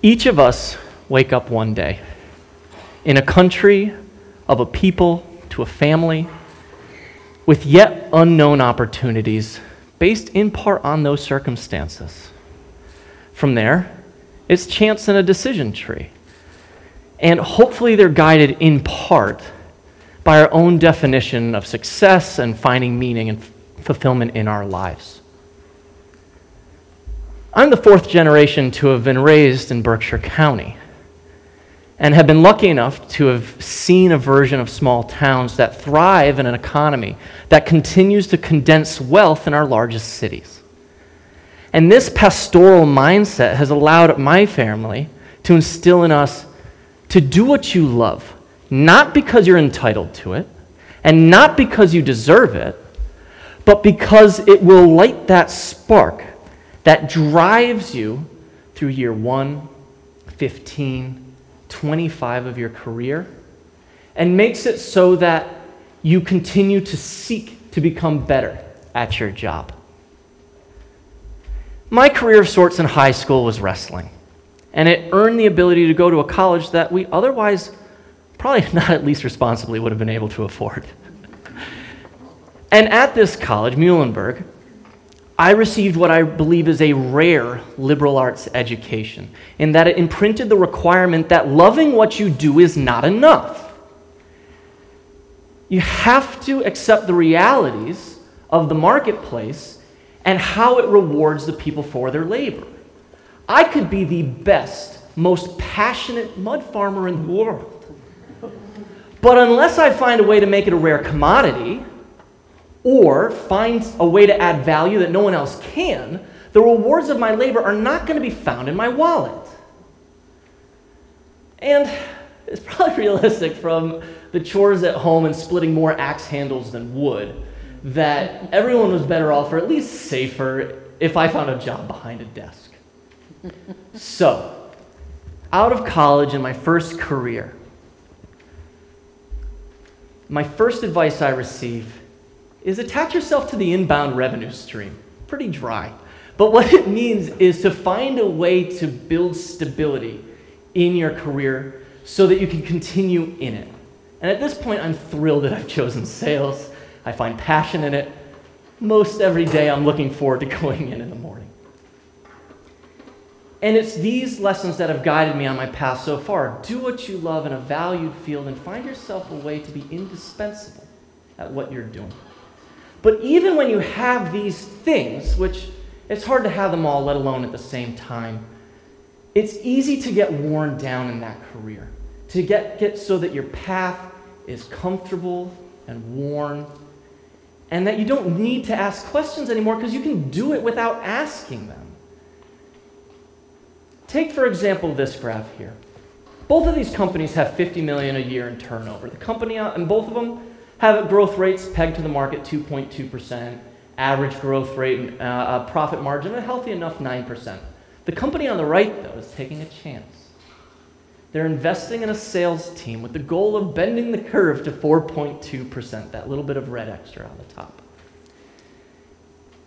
Each of us wake up one day in a country of a people to a family with yet unknown opportunities based in part on those circumstances. From there, it's chance and a decision tree. And hopefully they're guided in part by our own definition of success and finding meaning and fulfillment in our lives. I'm the fourth generation to have been raised in Berkshire County and have been lucky enough to have seen a version of small towns that thrive in an economy that continues to condense wealth in our largest cities. And this pastoral mindset has allowed my family to instill in us to do what you love, not because you're entitled to it, and not because you deserve it, but because it will light that spark that drives you through year 1, 15, 25 of your career, and makes it so that you continue to seek to become better at your job. My career of sorts in high school was wrestling, and it earned the ability to go to a college that we otherwise, probably not at least responsibly, would have been able to afford. And at this college, Muhlenberg, I received what I believe is a rare liberal arts education, in that it imprinted the requirement that loving what you do is not enough. You have to accept the realities of the marketplace and how it rewards the people for their labor. I could be the best, most passionate mud farmer in the world, but unless I find a way to make it a rare commodity, or find a way to add value that no one else can, the rewards of my labor are not going to be found in my wallet. And it's probably realistic from the chores at home and splitting more axe handles than wood that everyone was better off, or at least safer, if I found a job behind a desk. So, out of college in my first career, my first advice I received is attach yourself to the inbound revenue stream. Pretty dry. But what it means is to find a way to build stability in your career so that you can continue in it. And at this point, I'm thrilled that I've chosen sales. I find passion in it. Most every day, I'm looking forward to going in the morning. And it's these lessons that have guided me on my path so far. Do what you love in a valued field and find yourself a way to be indispensable at what you're doing. But even when you have these things, which it's hard to have them all, let alone at the same time, it's easy to get worn down in that career, to get so that your path is comfortable and worn, and that you don't need to ask questions anymore because you can do it without asking them. Take, for example, this graph here. Both of these companies have $50 million a year in turnover. The company, and both of them, have growth rates pegged to the market 2.2%, average growth rate, profit margin, a healthy enough 9%. The company on the right, though, is taking a chance. They're investing in a sales team with the goal of bending the curve to 4.2%, that little bit of red extra on the top.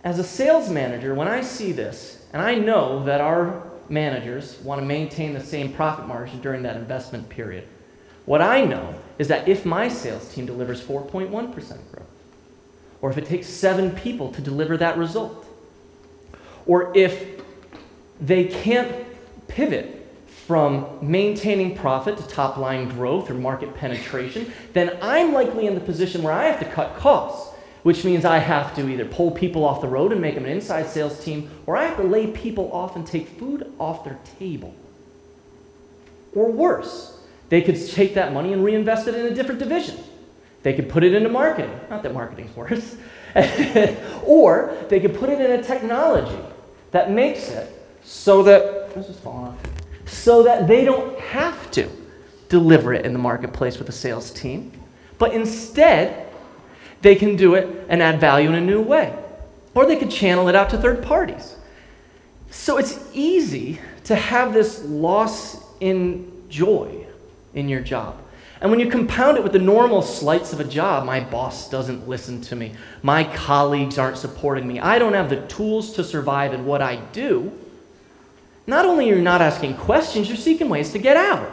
As a sales manager, when I see this, and I know that our managers want to maintain the same profit margin during that investment period, what I know is that if my sales team delivers 4.1% growth, or if it takes 7 people to deliver that result, or if they can't pivot from maintaining profit to top-line growth or market penetration, then I'm likely in the position where I have to cut costs, which means I have to either pull people off the road and make them an inside sales team, or I have to lay people off and take food off their table. Or worse, they could take that money and reinvest it in a different division. They could put it into marketing. Not that marketing's worse. Or they could put it in a technology that makes it so that, this is falling off, so that they don't have to deliver it in the marketplace with a sales team, but instead they can do it and add value in a new way. Or they could channel it out to third parties. So it's easy to have this loss in joy in your job. And when you compound it with the normal slights of a job, my boss doesn't listen to me, my colleagues aren't supporting me, I don't have the tools to survive in what I do, Not only are you not asking questions, you're seeking ways to get out.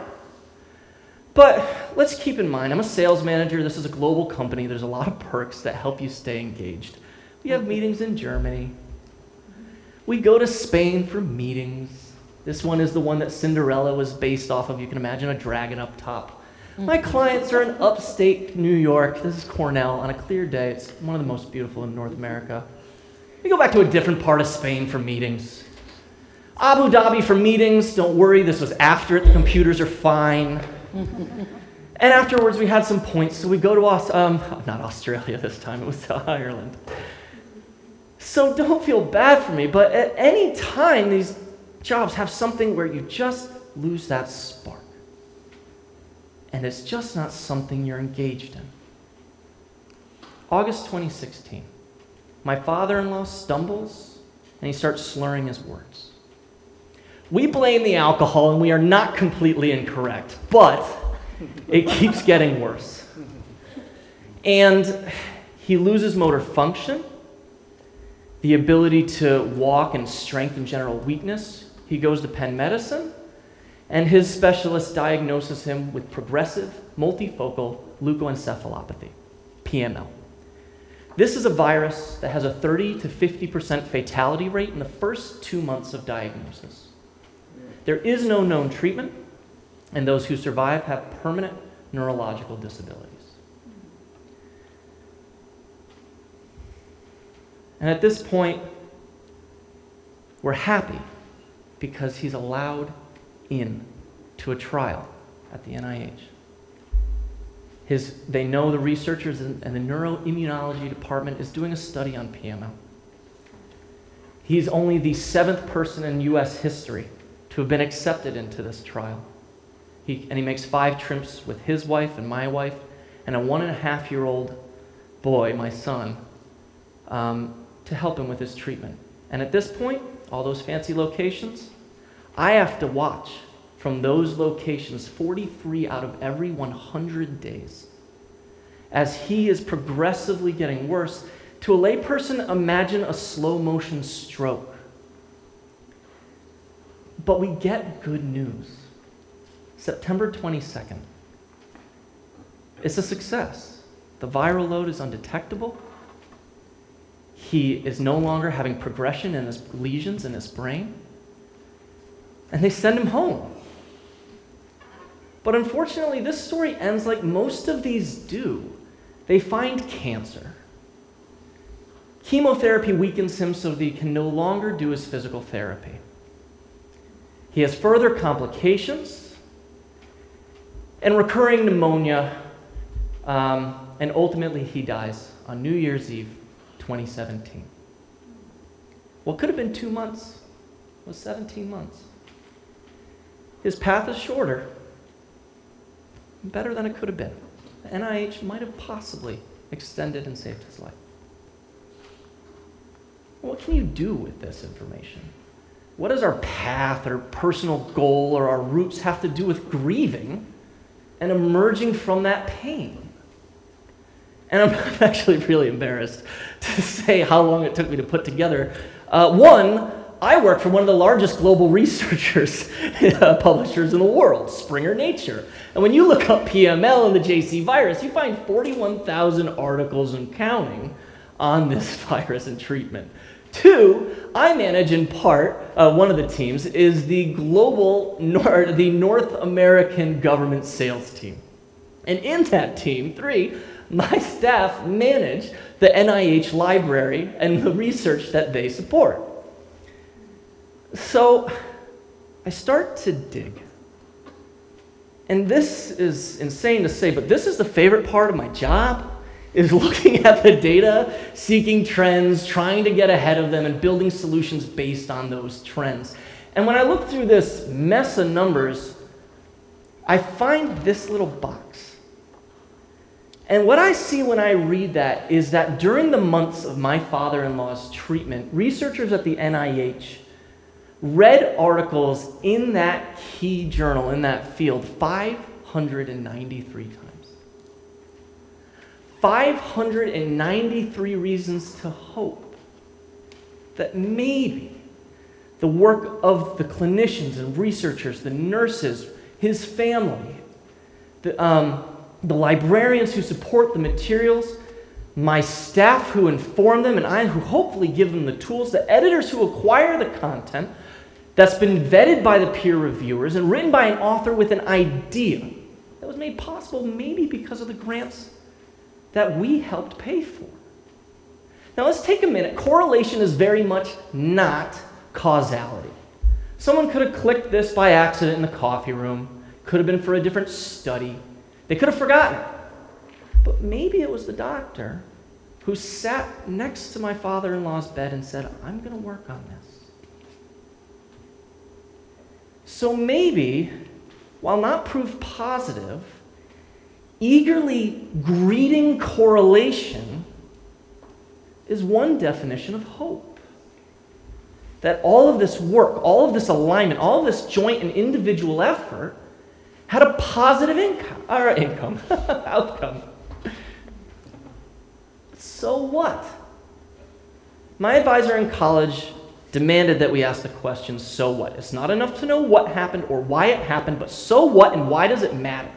But let's keep in mind, I'm a sales manager. This is a global company. There's a lot of perks that help you stay engaged. We have meetings in Germany. We go to Spain for meetings. This one is the one that Cinderella was based off of. You can imagine a dragon up top. My clients are in upstate New York. This is Cornell on a clear day. It's one of the most beautiful in North America. We go back to a different part of Spain for meetings. Abu Dhabi for meetings. Don't worry, this was after it. The computers are fine. And afterwards, we had some points, so we go to not Australia this time, it was Ireland. So don't feel bad for me, but at any time, these jobs have something where you just lose that spark. And it's just not something you're engaged in. August 2016, my father-in-law stumbles, and he starts slurring his words. We blame the alcohol, and we are not completely incorrect, but it keeps getting worse. And he loses motor function, the ability to walk, and strength and general weakness. He goes to Penn Medicine, and his specialist diagnoses him with progressive multifocal leukoencephalopathy, PML. This is a virus that has a 30 to 50% fatality rate in the first 2 months of diagnosis. There is no known treatment, and those who survive have permanent neurological disabilities. And at this point, we're happy because he's allowed in to a trial at the NIH. They know the researchers and the neuroimmunology department is doing a study on PML. He's only the 7th person in US history to have been accepted into this trial. He makes 5 trips with his wife and my wife and a 1.5-year-old boy, my son, to help him with his treatment. And at this point, all those fancy locations, I have to watch from those locations 43 out of every 100 days. As he is progressively getting worse, to a layperson, imagine a slow motion stroke. But we get good news. September 22nd. It's a success. The viral load is undetectable. He is no longer having progression in his lesions in his brain. And they send him home. But unfortunately, this story ends like most of these do. They find cancer. Chemotherapy weakens him so that he can no longer do his physical therapy. He has further complications and recurring pneumonia, and ultimately he dies on New Year's Eve, 2017. What could have been 2 months was 17 months. His path is shorter, better than it could have been. The NIH might have possibly extended and saved his life. What can you do with this information? What does our path or personal goal or our roots have to do with grieving and emerging from that pain? And I'm actually really embarrassed to say how long it took me to put together. One, I work for one of the largest global researchers, publishers in the world, Springer Nature. And when you look up PML and the JC virus, you find 41,000 articles and counting on this virus and treatment. Two, I manage in part, one of the teams is the North American government sales team. And in that team, 3, my staff manage the NIH library and the research that they support. So I start to dig. And this is insane to say, but this is the favorite part of my job, is looking at the data, seeking trends, trying to get ahead of them, and building solutions based on those trends. And when I look through this mess of numbers, I find this little box. And what I see when I read that is that during the months of my father-in-law's treatment, researchers at the NIH read articles in that key journal, in that field, 593 times. 593 reasons to hope that maybe the work of the clinicians and researchers, the nurses, his family, the librarians who support the materials, my staff who inform them, and I who hopefully give them the tools, the editors who acquire the content that's been vetted by the peer reviewers and written by an author with an idea that was made possible maybe because of the grants that we helped pay for. Now let's take a minute. Correlation is very much not causality. Someone could have clicked this by accident in the coffee room, could have been for a different study. They could have forgotten. But maybe it was the doctor who sat next to my father-in-law's bed and said, I'm going to work on this. So maybe, while not proof positive, eagerly greeting correlation is one definition of hope. That all of this work, all of this alignment, all of this joint and individual effort had a positive outcome. So what? My advisor in college demanded that we ask the question, so what? It's not enough to know what happened or why it happened, but so what and why does it matter?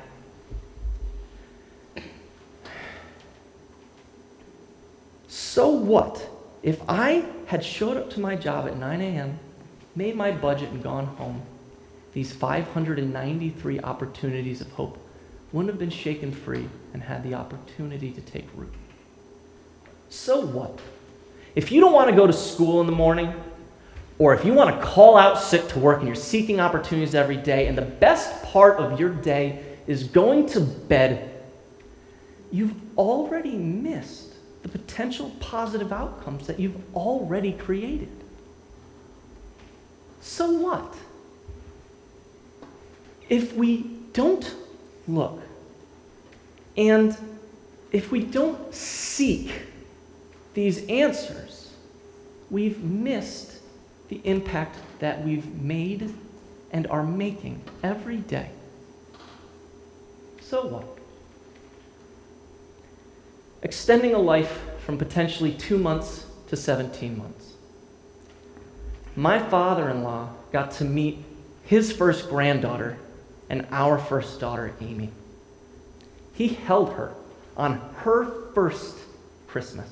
So what if I had showed up to my job at 9 a.m., made my budget and gone home? These 593 opportunities of hope wouldn't have been shaken free and had the opportunity to take root. So what? If you don't want to go to school in the morning, or if you want to call out sick to work and you're seeking opportunities every day, and the best part of your day is going to bed, you've already missed the potential positive outcomes that you've already created. So what? If we don't look, and if we don't seek these answers, we've missed the impact that we've made and are making every day. So what? Extending a life from potentially 2 months to 17 months. My father-in-law got to meet his first granddaughter and our first daughter, Amy. He held her on her first Christmas.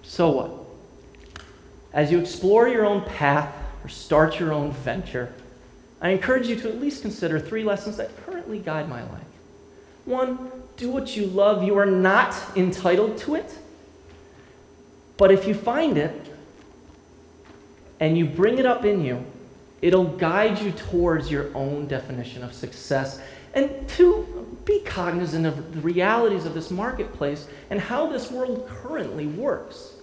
So what? As you explore your own path or start your own venture, I encourage you to at least consider 3 lessons that currently guide my life. 1, do what you love. You are not entitled to it. But if you find it and you bring it up in you, it'll guide you towards your own definition of success. And 2, be cognizant of the realities of this marketplace and how this world currently works.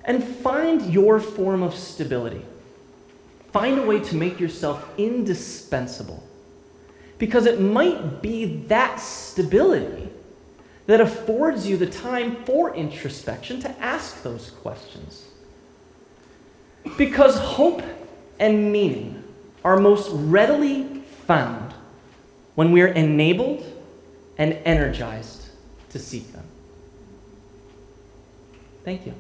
And find your form of stability. Find a way to make yourself indispensable. Because it might be that stability that affords you the time for introspection to ask those questions. Because hope and meaning are most readily found when we are enabled and energized to seek them. Thank you.